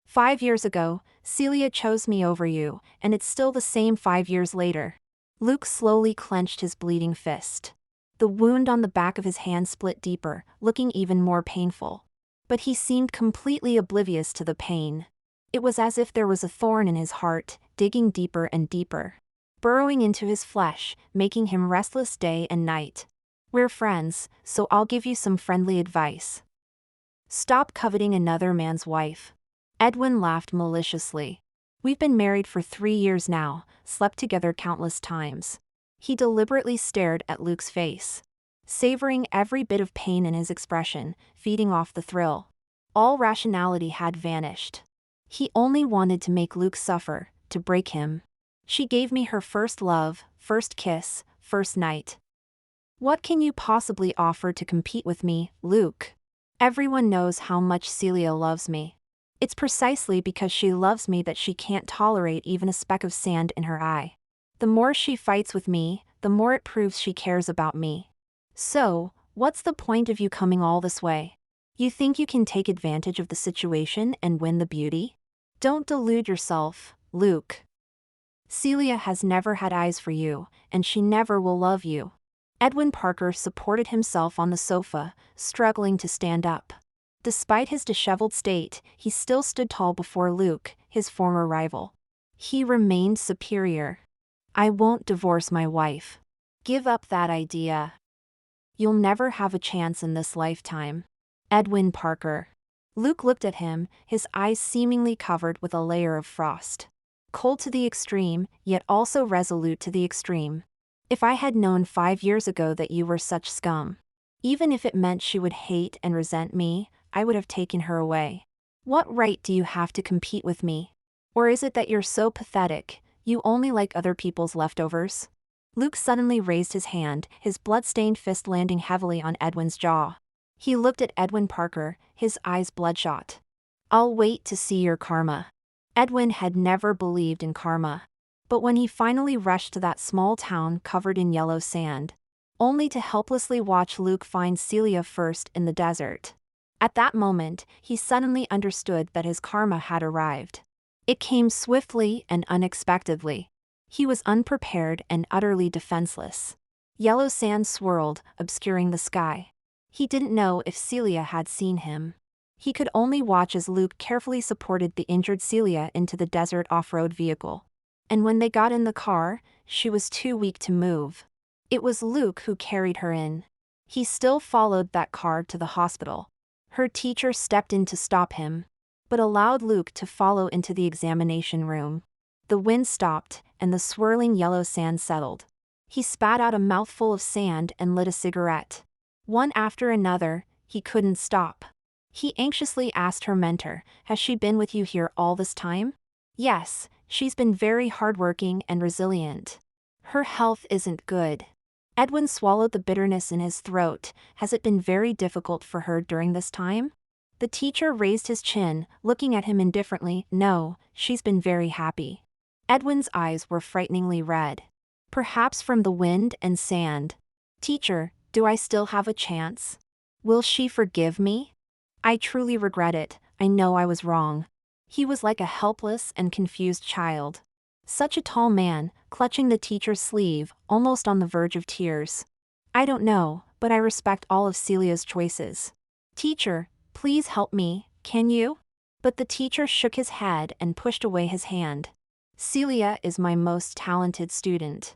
5 years ago, Celia chose me over you, and it's still the same 5 years later." Luke slowly clenched his bleeding fist. The wound on the back of his hand split deeper, looking even more painful. But he seemed completely oblivious to the pain. It was as if there was a thorn in his heart, digging deeper and deeper, burrowing into his flesh, making him restless day and night. "We're friends, so I'll give you some friendly advice. Stop coveting another man's wife." Edwin laughed maliciously. "We've been married for 3 years now, slept together countless times." He deliberately stared at Luke's face, savoring every bit of pain in his expression, feeding off the thrill. All rationality had vanished. He only wanted to make Luke suffer, to break him. "She gave me her first love, first kiss, first night. What can you possibly offer to compete with me, Luke? Everyone knows how much Celia loves me. It's precisely because she loves me that she can't tolerate even a speck of sand in her eye. The more she fights with me, the more it proves she cares about me. So, what's the point of you coming all this way? You think you can take advantage of the situation and win the beauty? Don't delude yourself, Luke. Celia has never had eyes for you, and she never will love you." Edwin Parker supported himself on the sofa, struggling to stand up. Despite his disheveled state, he still stood tall before Luke, his former rival. He remained superior. "I won't divorce my wife. Give up that idea. You'll never have a chance in this lifetime. Edwin Parker." Luke looked at him, his eyes seemingly covered with a layer of frost. Cold to the extreme, yet also resolute to the extreme. "If I had known 5 years ago that you were such scum, even if it meant she would hate and resent me, I would have taken her away. What right do you have to compete with me? Or is it that you're so pathetic, you only like other people's leftovers?" Luke suddenly raised his hand, his blood-stained fist landing heavily on Edwin's jaw. He looked at Edwin Parker, his eyes bloodshot. "I'll wait to see your karma." Edwin had never believed in karma. But when he finally rushed to that small town covered in yellow sand, only to helplessly watch Luke find Celia first in the desert, at that moment, he suddenly understood that his karma had arrived. It came swiftly and unexpectedly. He was unprepared and utterly defenseless. Yellow sand swirled, obscuring the sky. He didn't know if Celia had seen him. He could only watch as Luke carefully supported the injured Celia into the desert off-road vehicle. And when they got in the car, she was too weak to move. It was Luke who carried her in. He still followed that car to the hospital. Her teacher stepped in to stop him, but allowed Luke to follow into the examination room. The wind stopped, and the swirling yellow sand settled. He spat out a mouthful of sand and lit a cigarette. One after another, he couldn't stop. He anxiously asked her mentor, "Has she been with you here all this time?" "Yes, she's been very hardworking and resilient. Her health isn't good." Edwin swallowed the bitterness in his throat. "Has it been very difficult for her during this time?" The teacher raised his chin, looking at him indifferently. "No, she's been very happy." Edwin's eyes were frighteningly red. "Perhaps from the wind and sand." "Teacher, do I still have a chance? Will she forgive me?" "I truly regret it. I know I was wrong." He was like a helpless and confused child. Such a tall man, clutching the teacher's sleeve, almost on the verge of tears. "I don't know, but I respect all of Celia's choices. Teacher, please help me, can you?" But the teacher shook his head and pushed away his hand. "Celia is my most talented student.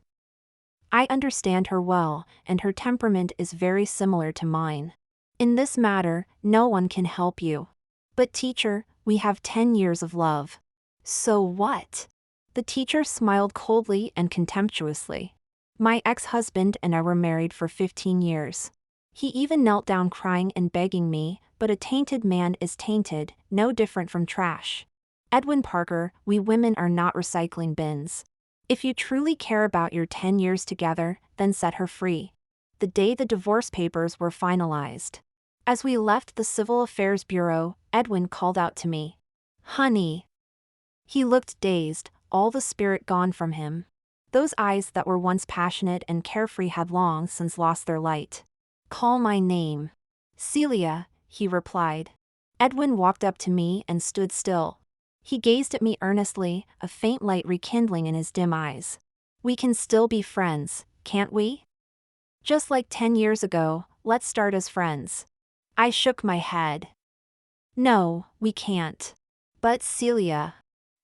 I understand her well, and her temperament is very similar to mine. In this matter, no one can help you. But teacher, we have 10 years of love." "So what?" The teacher smiled coldly and contemptuously. "My ex-husband and I were married for 15 years. He even knelt down crying and begging me, but a tainted man is tainted, no different from trash. Edwin Parker, we women are not recycling bins. If you truly care about your 10 years together, then set her free." The day the divorce papers were finalized. As we left the Civil Affairs Bureau, Edwin called out to me, "Honey." He looked dazed, all the spirit gone from him. Those eyes that were once passionate and carefree had long since lost their light. "Call my name." "Celia," he replied. Edwin walked up to me and stood still. He gazed at me earnestly, a faint light rekindling in his dim eyes. "We can still be friends, can't we? Just like 10 years ago, let's start as friends." I shook my head. "No, we can't." "But Celia."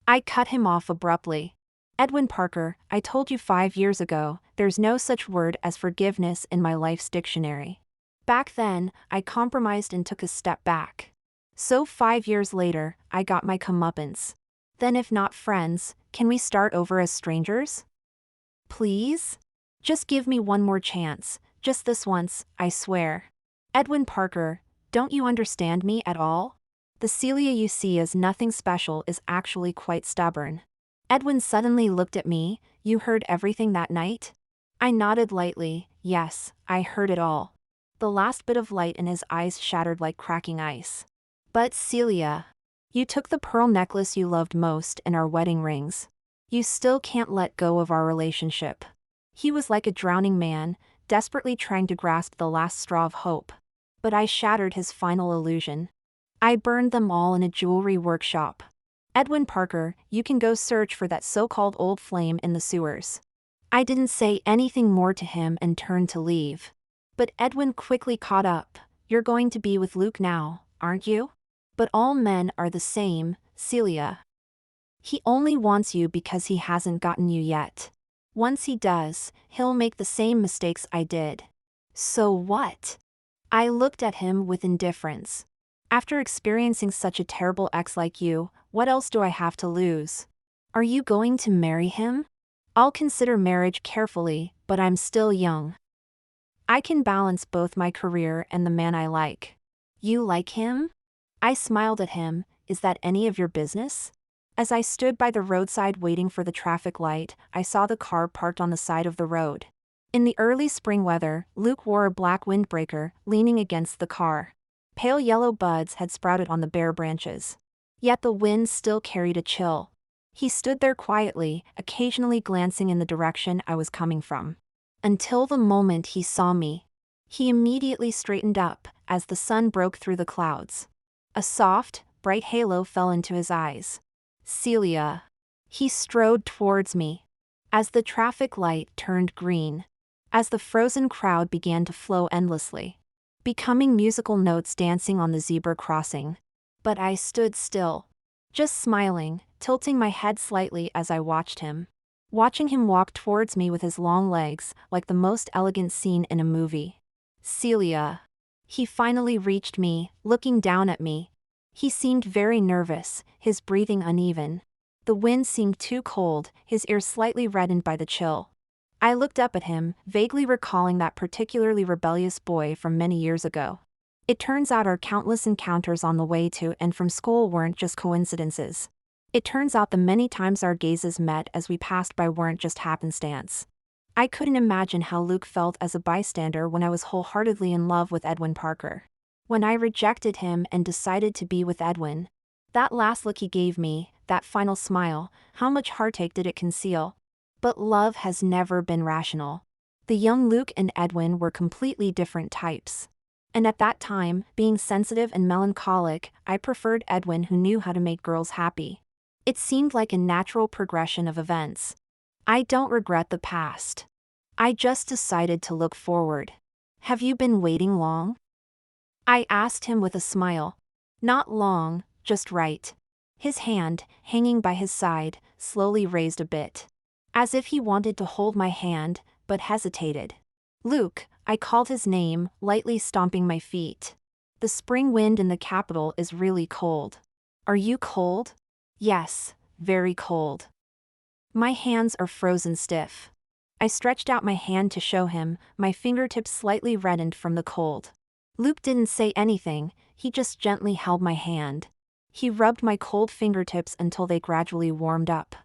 I cut him off abruptly. "Edwin Parker, I told you 5 years ago, there's no such word as forgiveness in my life's dictionary. Back then, I compromised and took a step back. So 5 years later, I got my comeuppance. Then if not friends, can we start over as strangers? Please? Just give me one more chance, just this once, I swear." "Edwin Parker, don't you understand me at all? The Celia you see as nothing special is actually quite stubborn." Edwin suddenly looked at me. "You heard everything that night?" I nodded lightly. Yes, I heard it all. The last bit of light in his eyes shattered like cracking ice. "But Celia, you took the pearl necklace you loved most and our wedding rings. You still can't let go of our relationship." He was like a drowning man, desperately trying to grasp the last straw of hope. But I shattered his final illusion. "I burned them all in a jewelry workshop. Edwin Parker, you can go search for that so-called old flame in the sewers." I didn't say anything more to him and turned to leave. But Edwin quickly caught up. "You're going to be with Luke now, aren't you? But all men are the same, Celia. He only wants you because he hasn't gotten you yet. Once he does, he'll make the same mistakes I did." "So what?" I looked at him with indifference. "After experiencing such a terrible ex like you, what else do I have to lose? Are you going to marry him?" "I'll consider marriage carefully, but I'm still young. I can balance both my career and the man I like." "You like him?" I smiled at him. "Is that any of your business?" As I stood by the roadside waiting for the traffic light, I saw the car parked on the side of the road. In the early spring weather, Luke wore a black windbreaker, leaning against the car. Pale yellow buds had sprouted on the bare branches. Yet the wind still carried a chill. He stood there quietly, occasionally glancing in the direction I was coming from. Until the moment he saw me. He immediately straightened up, as the sun broke through the clouds. A soft, bright halo fell into his eyes. "Celia." He strode towards me. As the traffic light turned green. As the frozen crowd began to flow endlessly. Becoming musical notes dancing on the zebra crossing. But I stood still. Just smiling, tilting my head slightly as I watched him. Watching him walk towards me with his long legs, like the most elegant scene in a movie. "Celia." He finally reached me, looking down at me. He seemed very nervous, his breathing uneven. The wind seemed too cold, his ears slightly reddened by the chill. I looked up at him, vaguely recalling that particularly rebellious boy from many years ago. It turns out our countless encounters on the way to and from school weren't just coincidences. It turns out the many times our gazes met as we passed by weren't just happenstance. I couldn't imagine how Luke felt as a bystander when I was wholeheartedly in love with Edwin Parker. When I rejected him and decided to be with Edwin. That last look he gave me, that final smile, how much heartache did it conceal? But love has never been rational. The young Luke and Edwin were completely different types. And at that time, being sensitive and melancholic, I preferred Edwin, who knew how to make girls happy. It seemed like a natural progression of events. I don't regret the past. I just decided to look forward. Have you been waiting long? I asked him with a smile. Not long, just right. His hand, hanging by his side, slowly raised a bit. As if he wanted to hold my hand, but hesitated. Luke, I called his name, lightly stomping my feet. The spring wind in the capital is really cold. Are you cold? Yes, very cold. My hands are frozen stiff. I stretched out my hand to show him, my fingertips slightly reddened from the cold. Luke didn't say anything, he just gently held my hand. He rubbed my cold fingertips until they gradually warmed up.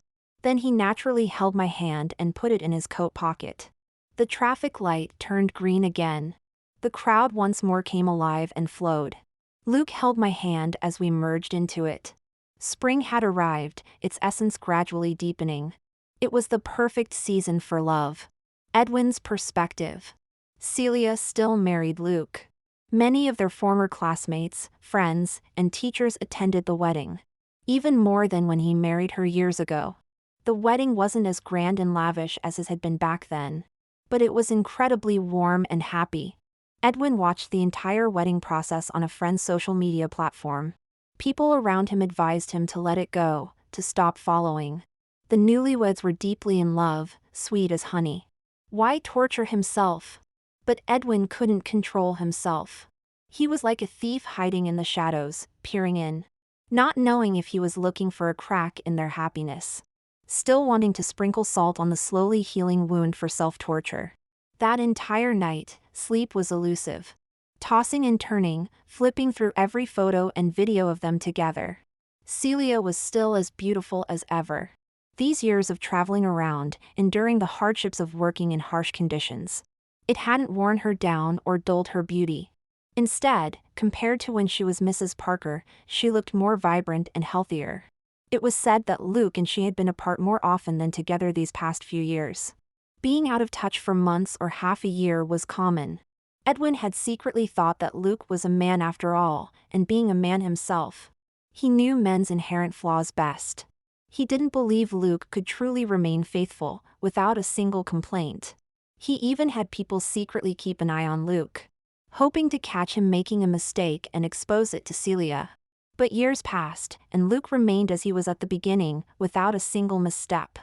Then he naturally held my hand and put it in his coat pocket. The traffic light turned green again. The crowd once more came alive and flowed. Luke held my hand as we merged into it. Spring had arrived, its essence gradually deepening. It was the perfect season for love. Edwin's perspective. Celia still married Luke. Many of their former classmates, friends, and teachers attended the wedding. Even more than when he married her years ago. The wedding wasn't as grand and lavish as it had been back then. But it was incredibly warm and happy. Edwin watched the entire wedding process on a friend's social media platform. People around him advised him to let it go, to stop following. The newlyweds were deeply in love, sweet as honey. Why torture himself? But Edwin couldn't control himself. He was like a thief hiding in the shadows, peering in. Not knowing if he was looking for a crack in their happiness. Still wanting to sprinkle salt on the slowly healing wound for self-torture. That entire night, sleep was elusive. Tossing and turning, flipping through every photo and video of them together. Celia was still as beautiful as ever. These years of traveling around, enduring the hardships of working in harsh conditions. It hadn't worn her down or dulled her beauty. Instead, compared to when she was Mrs. Parker, she looked more vibrant and healthier. It was said that Luke and she had been apart more often than together these past few years. Being out of touch for months or half a year was common. Edwin had secretly thought that Luke was a man after all, and being a man himself. He knew men's inherent flaws best. He didn't believe Luke could truly remain faithful, without a single complaint. He even had people secretly keep an eye on Luke, hoping to catch him making a mistake and expose it to Celia. But years passed, and Luke remained as he was at the beginning, without a single misstep.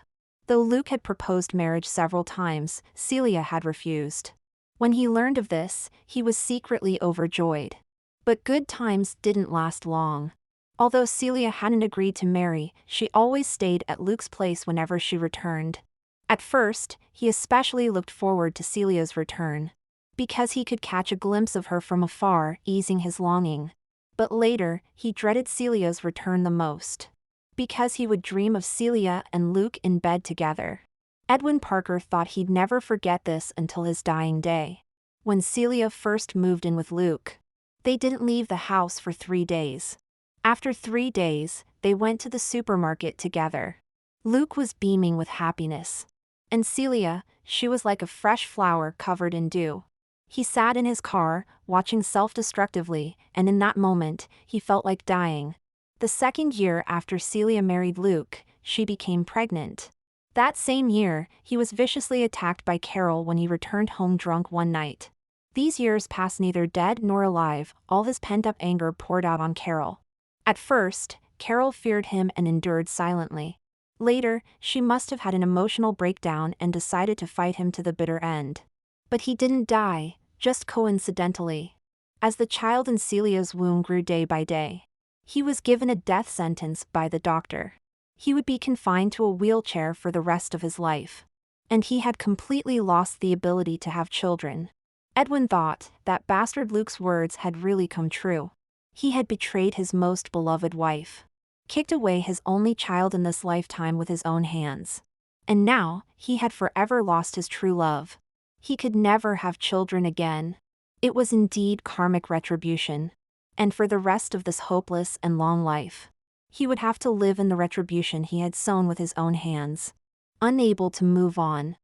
Though Luke had proposed marriage several times, Celia had refused. When he learned of this, he was secretly overjoyed. But good times didn't last long. Although Celia hadn't agreed to marry, she always stayed at Luke's place whenever she returned. At first, he especially looked forward to Celia's return. Because he could catch a glimpse of her from afar, easing his longing. But later, he dreaded Celia's return the most. Because he would dream of Celia and Luke in bed together. Edwin Parker thought he'd never forget this until his dying day. When Celia first moved in with Luke. They didn't leave the house for 3 days. After 3 days, they went to the supermarket together. Luke was beaming with happiness. And Celia, she was like a fresh flower covered in dew. He sat in his car, watching self-destructively, and in that moment, he felt like dying. The second year after Celia married Luke, she became pregnant. That same year, he was viciously attacked by Carol when he returned home drunk one night. These years passed neither dead nor alive, all his pent-up anger poured out on Carol. At first, Carol feared him and endured silently. Later, she must have had an emotional breakdown and decided to fight him to the bitter end. But he didn't die, just coincidentally. As the child in Celia's womb grew day by day, he was given a death sentence by the doctor. He would be confined to a wheelchair for the rest of his life. And he had completely lost the ability to have children. Edwin thought that bastard Luke's words had really come true. He had betrayed his most beloved wife, kicked away his only child in this lifetime with his own hands. And now, he had forever lost his true love. He could never have children again. It was indeed karmic retribution. And for the rest of this hopeless and long life, he would have to live in the retribution he had sown with his own hands. Unable to move on,